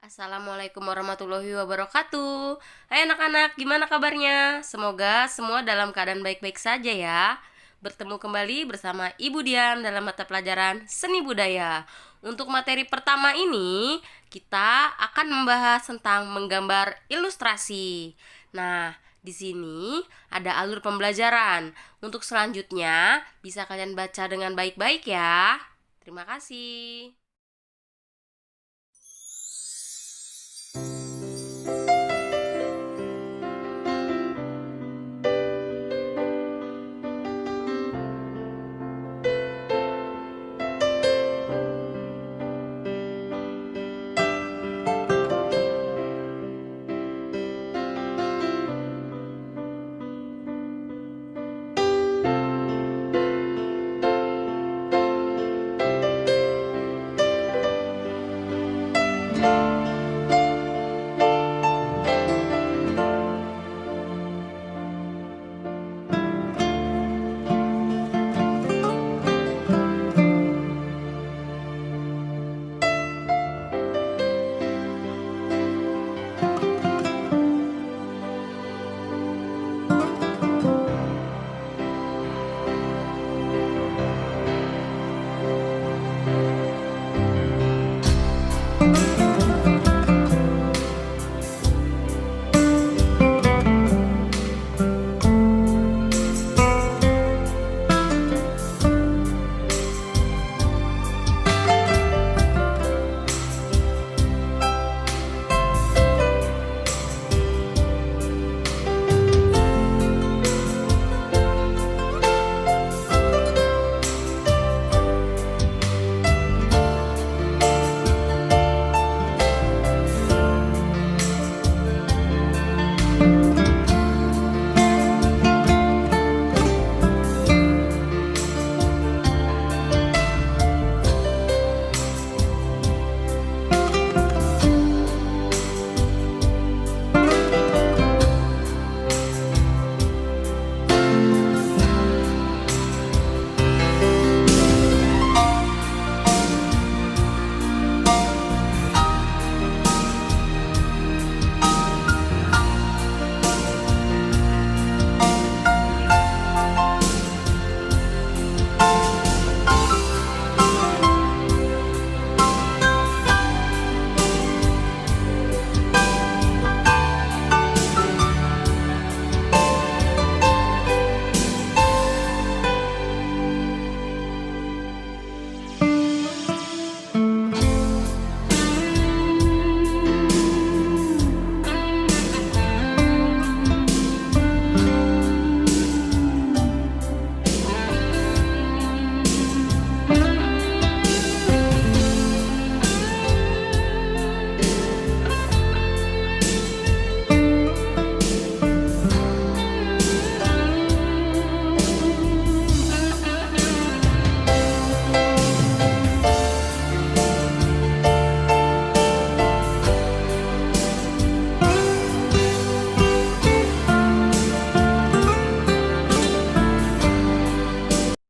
Assalamualaikum warahmatullahi wabarakatuh. Hai anak-anak, gimana kabarnya? Semoga semua dalam keadaan baik-baik saja ya. Bertemu kembali bersama Ibu Dian dalam mata pelajaran Seni Budaya. Untuk materi pertama ini, kita akan membahas tentang menggambar ilustrasi. Nah, di sini ada alur pembelajaran. Untuk selanjutnya, bisa kalian baca dengan baik-baik ya. Terima kasih.